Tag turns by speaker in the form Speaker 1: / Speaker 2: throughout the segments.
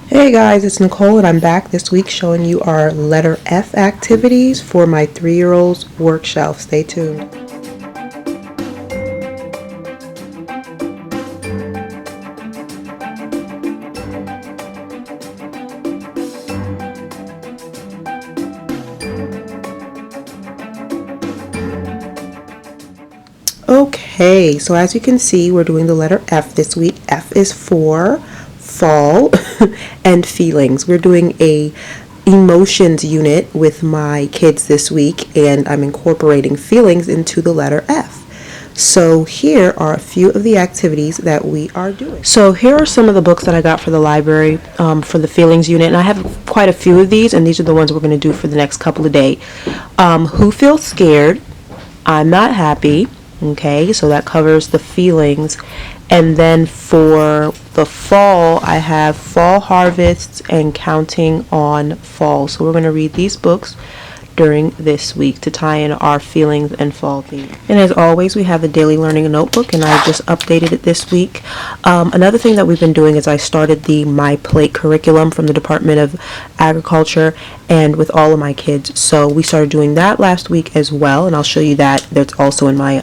Speaker 1: Hey guys, it's Nicole and I'm back this week showing you our letter F activities for my 3-year-old's work shelf. Stay tuned. Okay, so as you can see, we're doing the letter F this week. F is for fall and feelings. We're doing a emotions unit with my kids this week, and I'm incorporating feelings into the letter F. So here are a few of the activities that we are doing. So here are some of the books that I got for the library for the feelings unit, and I have quite a few of these, and these are the ones we're going to do for the next couple of days. Who feels scared? I'm not happy. Okay, so that covers the feelings. And then for the fall, I have fall harvests and counting on fall. So we're going to read these books during this week to tie in our feelings and fall theme. And as always, we have the daily learning notebook, and I just updated it this week. Another thing that we've been doing is I started the My Plate curriculum from the Department of Agriculture and with all of my kids. So we started doing that last week as well, and I'll show you that. That's also in my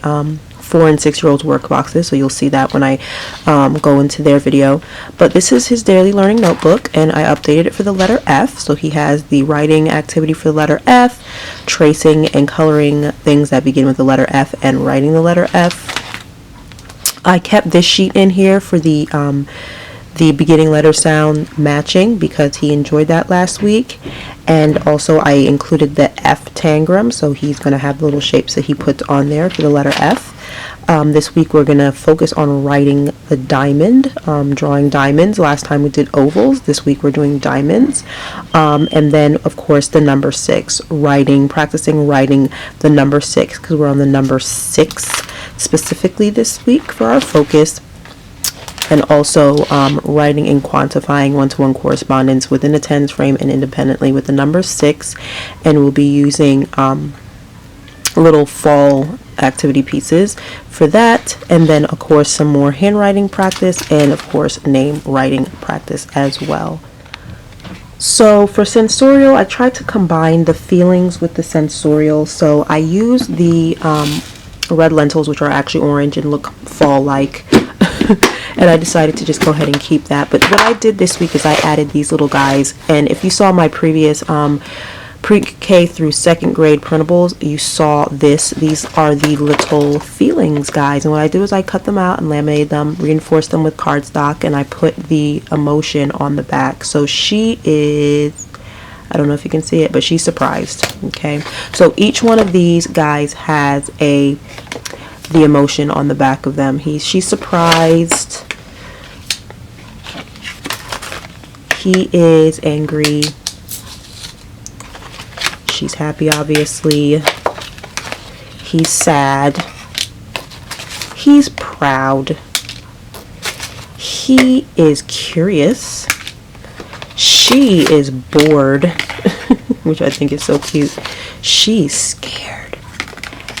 Speaker 1: 4 and 6-year-olds work boxes, so you'll see that when I go into their video. But this is his daily learning notebook, and I updated it for the letter F. So he has the writing activity for the letter F, tracing and coloring things that begin with the letter F, and writing the letter F. I kept this sheet in here for the beginning letter sound matching because he enjoyed that last week. And also I included the F tangram, so he's going to have the little shapes that he puts on there for the letter F. This week we're going to focus on writing the diamond, drawing diamonds. Last time we did ovals. This week we're doing diamonds. And then, of course, the number 6, practicing writing the number 6, because we're on the number 6 specifically this week for our focus. And also writing and quantifying one-to-one correspondence within a tens frame and independently with the number 6. And we'll be using little fall activity pieces for that, and then of course some more handwriting practice, and of course name writing practice as well. So for sensorial, I tried to combine the feelings with the sensorial. So I used the red lentils, which are actually orange and look fall-like. And I decided to just go ahead and keep that. But what I did this week is I added these little guys, and if you saw my previous pre-K through 2nd grade printables, you saw this. These are the little feelings guys, and what I did was I cut them out and laminated them, reinforced them with cardstock, and I put the emotion on the back. So she is, I don't know if you can see it, but she's surprised. Okay, so each one of these guys has the emotion on the back of them. She's surprised. He is angry. She's happy, obviously. He's sad. He's proud. He is curious. She is bored, which I think is so cute. She's scared.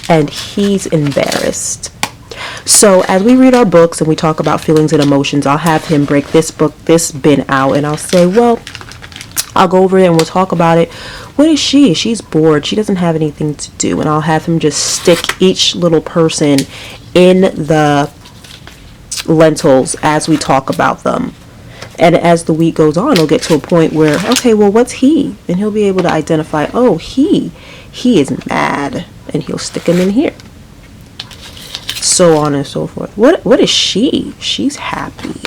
Speaker 1: And he's embarrassed. So as we read our books and we talk about feelings and emotions, I'll have him break this bin out, and I'll say, well, I'll go over it and we'll talk about it. What is she? She's bored. She doesn't have anything to do. And I'll have him just stick each little person in the lentils as we talk about them. And as the week goes on, he'll get to a point where, okay, well, what's he? And he'll be able to identify, oh, he is mad. And he'll stick him in here. So on and so forth. What is she? She's happy.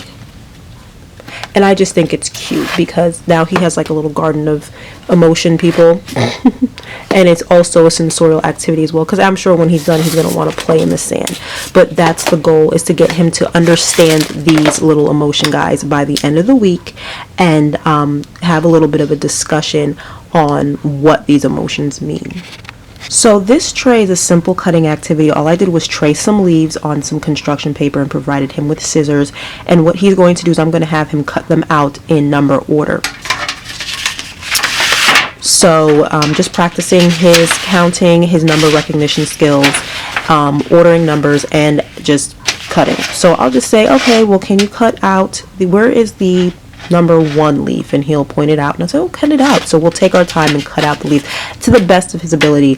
Speaker 1: And I just think it's cute because now he has like a little garden of emotion people. And it's also a sensorial activity as well, because I'm sure when he's done, he's going to want to play in the sand. But that's the goal, is to get him to understand these little emotion guys by the end of the week, and have a little bit of a discussion on what these emotions mean. So this tray is a simple cutting activity. All I did was trace some leaves on some construction paper and provided him with scissors. And what he's going to do is I'm going to have him cut them out in number order. So just practicing his counting, his number recognition skills, ordering numbers, and just cutting. So I'll just say, okay, well, can you cut out where is the number 1 leaf, and he'll point it out, and I'll say, oh, cut it out. So we'll take our time and cut out the leaf to the best of his ability.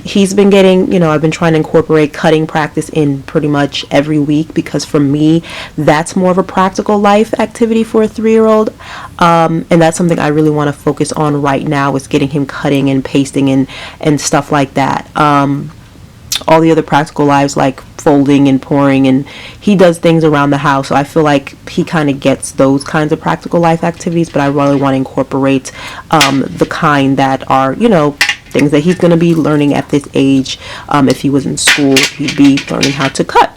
Speaker 1: He's been getting, I've been trying to incorporate cutting practice in pretty much every week, because for me, that's more of a practical life activity for a 3-year-old. And that's something I really want to focus on right now, is getting him cutting and pasting and stuff like that. All the other practical lives, like folding and pouring, and he does things around the house, so I feel like he kind of gets those kinds of practical life activities, but I really want to incorporate the kind that are, things that he's going to be learning at this age. If he was in school, he'd be learning how to cut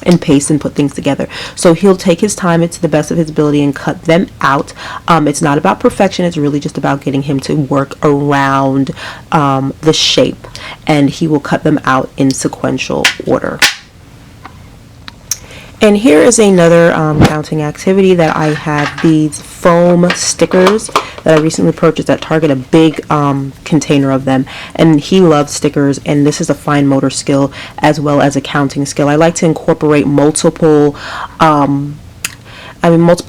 Speaker 1: and paste and put things together. So he'll take his time to the best of his ability and cut them out. It's not about perfection. It's really just about getting him to work around the shape, and he will cut them out in sequential order. And here is another counting activity that I have these foam stickers that I recently purchased at Target, a big container of them. And he loves stickers, and this is a fine motor skill as well as a counting skill. I like to incorporate multiple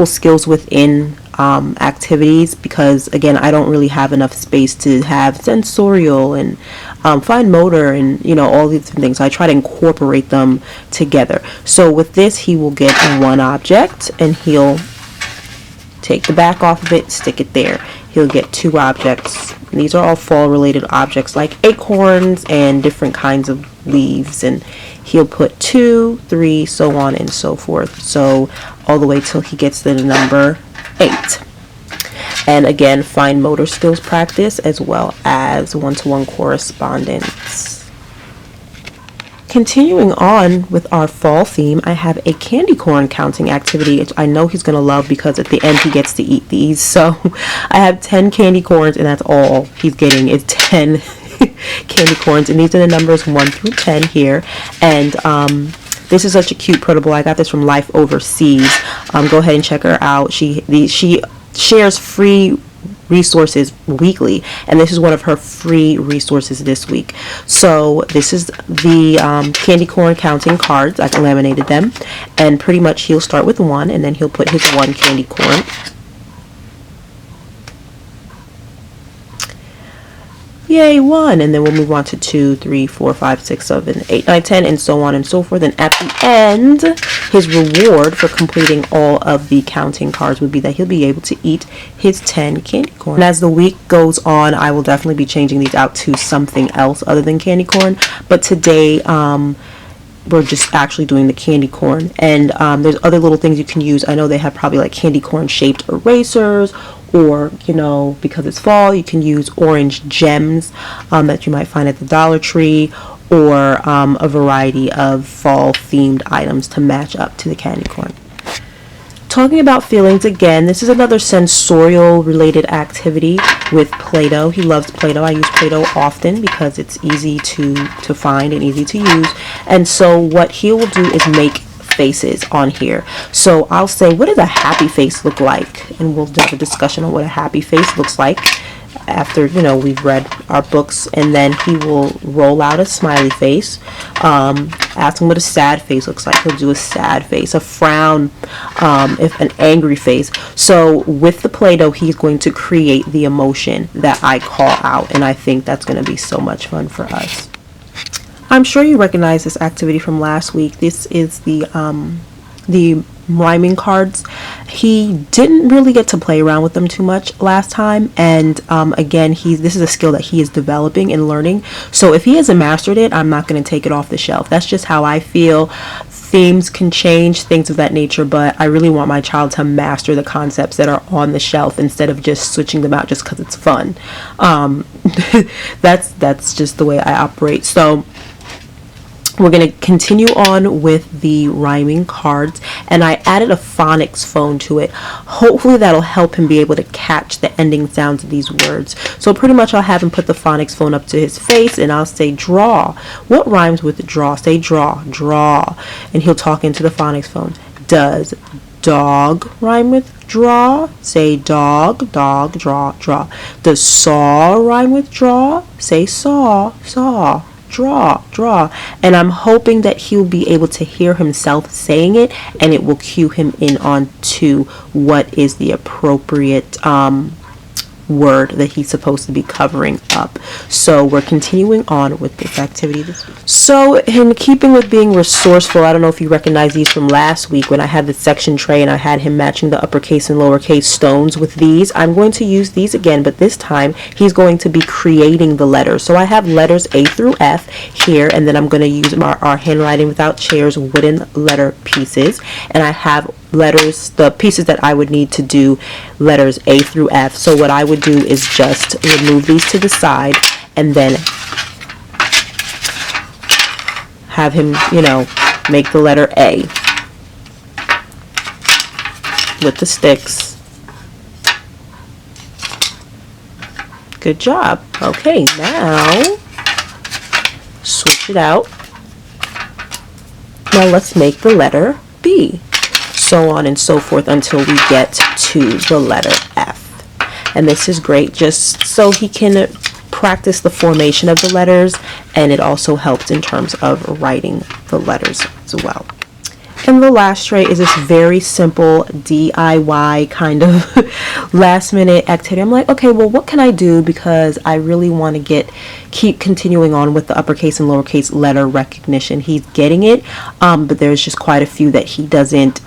Speaker 1: skills within activities, because again, I don't really have enough space to have sensorial and fine motor and all these different things. So I try to incorporate them together. So with this, he will get one object, and he'll take the back off of it, stick it there. He'll get 2 objects. And these are all fall related objects, like acorns and different kinds of leaves, and he'll put 2, 3, so on and so forth, so all the way till he gets to the number 8. And again, fine motor skills practice as well as one-to-one correspondence. Continuing on with our fall theme, I have a candy corn counting activity, which I know he's going to love, because at the end he gets to eat these. So I have 10 candy corns, and that's all he's getting is 10 candy corns, and these are the numbers 1 through 10 here. And this is such a cute printable. I got this from Life Overseas. Go ahead and check her out. She shares free resources weekly, and this is one of her free resources this week. So this is the candy corn counting cards. I've laminated them, and pretty much he'll start with 1, and then he'll put his 1 candy corn. Yay, 1, and then we'll move on to 2, 3, 4, 5, 6, 7, 8, 9, 10, and so on and so forth. And at the end, his reward for completing all of the counting cards would be that he'll be able to eat his 10 candy corn. And as the week goes on, I will definitely be changing these out to something else other than candy corn. But today, we're just actually doing the candy corn. And there's other little things you can use. I know they have probably like candy corn shaped erasers, or because it's fall, you can use orange gems that you might find at the Dollar Tree, or a variety of fall themed items to match up to the candy corn. Talking about feelings again, this is another sensorial related activity with Play-Doh. He loves Play-Doh. I use Play-Doh often because it's easy to find and easy to use. And so what he will do is make faces on here. So I'll say, what does a happy face look like? And we'll have a discussion on what a happy face looks like after we've read our books. And then he will roll out a smiley face. Ask him what a sad face looks like. He'll do a sad face, a frown, if an angry face. So with the Play-Doh, he's going to create the emotion that I call out, and I think that's going to be so much fun for us. I'm sure you recognize this activity from last week. This is the rhyming cards. He didn't really get to play around with them too much last time, and again, this is a skill that he is developing and learning. So if he hasn't mastered it, I'm not going to take it off the shelf. That's just how I feel. Themes can change, things of that nature, but I really want my child to master the concepts that are on the shelf instead of just switching them out just because it's fun. That's just the way I operate. So we're going to continue on with the rhyming cards, and I added a phonics phone to it. Hopefully that'll help him be able to catch the ending sounds of these words. So pretty much I'll have him put the phonics phone up to his face, and I'll say draw. What rhymes with draw? Say draw, draw. And he'll talk into the phonics phone. Does dog rhyme with draw? Say dog, dog, draw, draw. Does saw rhyme with draw? Say saw, saw. draw, draw. And I'm hoping that he'll be able to hear himself saying it, and it will cue him in on to what is the appropriate word that he's supposed to be covering up. So we're continuing on with this activity this week. So in keeping with being resourceful, I don't know if you recognize these from last week when I had the section tray and I had him matching the uppercase and lowercase stones with these. I'm going to use these again, but this time he's going to be creating the letters. So I have letters A through F here, and then I'm going to use our handwriting without chairs wooden letter pieces, and I have letters, the pieces that I would need to do letters A through F. So what I would do is just remove these to the side and then have him, make the letter A with the sticks. Good job. Okay, now switch it out. Now let's make the letter B. So on and so forth until we get to the letter F. And this is great just so he can practice the formation of the letters, and it also helps in terms of writing the letters as well. And the last tray is this very simple DIY kind of last minute activity. I'm like, okay, well, what can I do, because I really want to keep continuing on with the uppercase and lowercase letter recognition. He's getting it, but there's just quite a few that he doesn't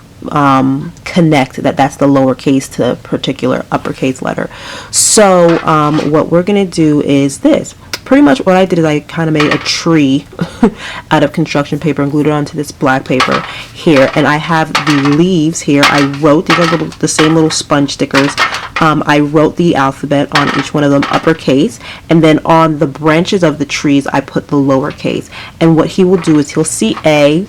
Speaker 1: connect that's the lowercase to a particular uppercase letter. So what we're gonna do is this. Pretty much what I did is I kind of made a tree out of construction paper and glued it onto this black paper here, and I have the leaves here. I wrote, these are the same little sponge stickers. I wrote the alphabet on each one of them, uppercase, and then on the branches of the trees I put the lowercase. And what he will do is he'll see A,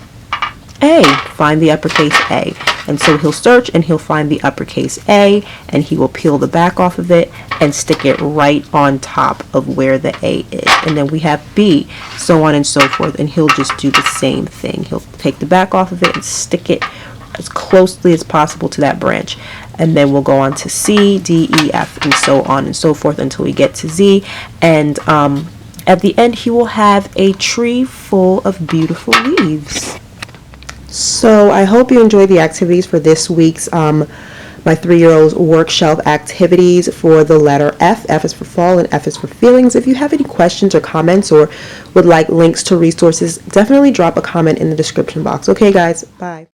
Speaker 1: find the uppercase A, and so he'll search and he'll find the uppercase A, and he will peel the back off of it and stick it right on top of where the A is. And then we have B, so on and so forth, and he'll just do the same thing. He'll take the back off of it and stick it as closely as possible to that branch, and then we'll go on to C, D, E, F, and so on and so forth until we get to Z. And at the end he will have a tree full of beautiful leaves. So I hope you enjoyed the activities for this week's my 3-year-old's work shelf activities for the letter F. F is for fall and F is for feelings. If you have any questions or comments or would like links to resources, definitely drop a comment in the description box. Okay guys, bye.